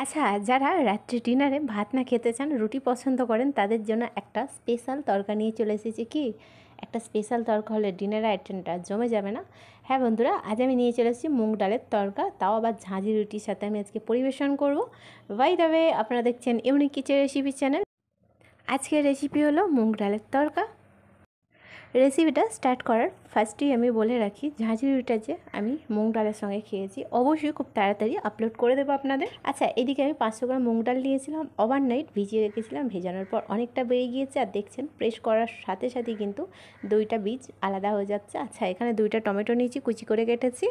আচ্ছা, যারা রাত্রে ডিনারে ভাত না খেতে চান, রুটি পছন্দ করেন, তাদের জন্য একটা স্পেশাল তড়কা নিয়ে চলে এসেছি। কি একটা স্পেশাল তড়কা হলে ডিনারের আইটেমটা জমে যাবে না? হ্যাঁ বন্ধুরা, আজ আমি নিয়ে চলে এসেছি মুগ ডালের তড়কা, তাও আবার ঝাঁঝি রুটির সাথে আমি আজকে পরিবেশন করব। বাই দ্য ওয়ে, আপনারা দেখছেন ইউনিক কিচেন রেসিপি চ্যানেল। আজকের রেসিপি হলো মুগ ডালের তড়কা। রেসিপিটা স্টার্ট করার ফার্স্টেই আমি বলে রাখি, ঝাঁঝরি রুটিটা যে আমি মুগ ডালের সঙ্গে খেয়েছি, অবশ্যই খুব তাড়াতাড়ি আপলোড করে দেবো আপনাদের। আচ্ছা, এদিকে আমি 500 গ্রাম মুগ ডাল নিয়েছিলাম, ওভারনাইট ভিজিয়ে রেখেছিলাম। ভেজানোর পর অনেকটা বেরিয়ে গিয়েছে, আর দেখছেন প্রেস করার সাথে সাথেই কিন্তু দুইটা বীজ আলাদা হয়ে যাচ্ছে। আচ্ছা, এখানে দুইটা টমেটো নিয়েছি, কুচি করে কেটেছি।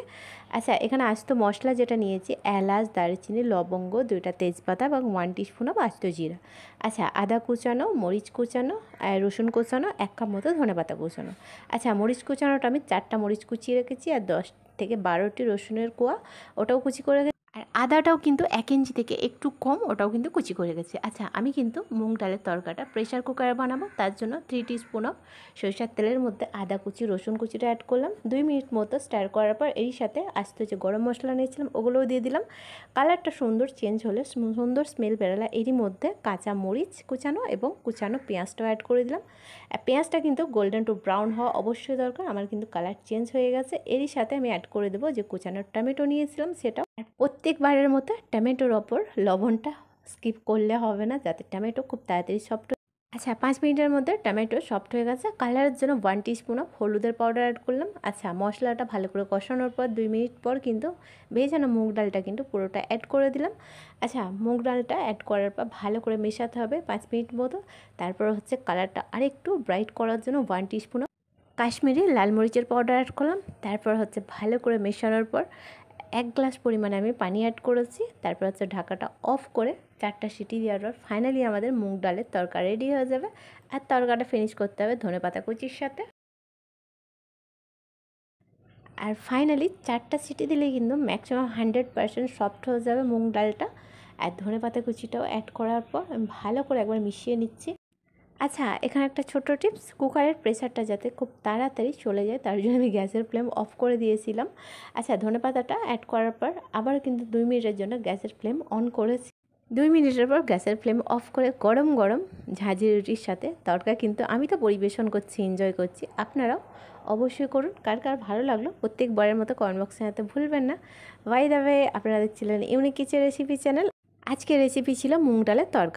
আচ্ছা, এখানে আস্ত মশলা যেটা নিয়েছি, এলাচ, দারচিনি, লবঙ্গ, দুইটা তেজপাতা এবং 1 টিস্পুন অফ আস্ত জিরা। আচ্ছা, আদা কুচানো, মরিচ কুচানো, রসুন কুচানো, 1 কাপ মতো ধনেপাতা কুচানো। আচ্ছা, মরিচ কুচানোটা আমি 4টা মরিচ কুচিয়ে রেখেছি, আর 10 থেকে 12টি রসুনের কোয়া, ওটাও কুচি করে রেখেছি। আর আদাটাও কিন্তু 1 ইঞ্চি থেকে একটু কম, ওটাও কিন্তু কুচি করে গেছে। আচ্ছা, আমি কিন্তু মুগ ডালের তরকাটা প্রেশার কুকারে বানাবো, তার জন্য 3 টিস্পুন অফ সরিষার তেলের মধ্যে আদা কুচি, রসুন কুচিটা অ্যাড করলাম। 2 মিনিট মতো স্টার করার পর এর সাথে আস্ত যে গরম মশলা নিয়েছিলাম ওগুলোও দিয়ে দিলাম। কালারটা সুন্দর চেঞ্জ হলে, সুন্দর স্মেল বেরোলে, এরই মধ্যে কাঁচা মরিচ কুচানো এবং কুচানো পেঁয়াজটাও অ্যাড করে দিলাম। পেঁয়াজটা কিন্তু গোল্ডেন টু ব্রাউন হওয়া অবশ্যই দরকার। আমার কিন্তু কালার চেঞ্জ হয়ে গেছে। এরই সাথে আমি অ্যাড করে দেবো যে কুচানোর টমেটো নিয়েছিলাম সেটাও। আর প্রত্যেকবারের মতো টমেটোর ওপর লবণটা স্কিপ করলে হবে না, যাতে টমেটো খুব তাড়াতাড়ি সফট। আচ্ছা, 5 মিনিটের মধ্যে টমেটো সফট হয়ে গেছে। কালারের জন্য 1 টিস্পুন অফ হলুদের পাউডার অ্যাড করলাম। আচ্ছা, মশলাটা ভালো করে কষানোর পর 2 মিনিট পর কিন্তু ভেজানো মুগ ডালটা কিন্তু পুরোটা অ্যাড করে দিলাম। আচ্ছা, মুগ ডালটা অ্যাড করার পর ভালো করে মেশাতে হবে 5 মিনিট মতো। তারপর হচ্ছে কালারটা আরেকটু ব্রাইট করার জন্য 1 টিস্পুন অফ কাশ্মীরি লাল মরিচের পাউডার অ্যাড করলাম। তারপর হচ্ছে ভালো করে মেশানোর পর 1 গ্লাস পরিমাণে আমি পানি অ্যাড করেছি। তারপর হচ্ছে ঢাকাটা অফ করে 4টা সিটি দেওয়ার পর ফাইনালি আমাদের মুগ ডালের তরকা রেডি হয়ে যাবে। আর তরকাটা ফিনিশ করতে হবে ধনেপাতা কুচির সাথে। আর ফাইনালি 4টা সিটি দিলেই কিন্তু ম্যাক্সিমাম 100% সফট হয়ে যাবে মুগ ডালটা। আর ধনেপাতা কুচিটাও অ্যাড করার পর আমি ভালো করে একবার মিশিয়ে নিচ্ছি। আচ্ছা, এখানে একটা ছোট্ট টিপস, কুকারের প্রেসারটা যাতে খুব তাড়াতাড়ি চলে যায়, তার জন্য আমি গ্যাসের ফ্লেম অফ করে দিয়েছিলাম। আচ্ছা, ধনেপাতাটা অ্যাড করার পর আবার কিন্তু 2 মিনিটের জন্য গ্যাসের ফ্লেম অন করেছি। 2 মিনিটের পর গ্যাসের ফ্লেম অফ করে গরম গরম ঝাঁঝি রুটির সাথে তড়কা কিন্তু আমি তো পরিবেশন করছি, এনজয় করছি। আপনারাও অবশ্যই করুন। কার কার ভালো লাগলো প্রত্যেকবারের মতো কমেন্ট বক্সে জানাতে ভুলবেন না। বাই দ্য ওয়ে, আপনারা দেখছিলেন ইউনিক কিচেন রেসিপি চ্যানেল। আজকের রেসিপি ছিল মুগ ডালের তড়কা।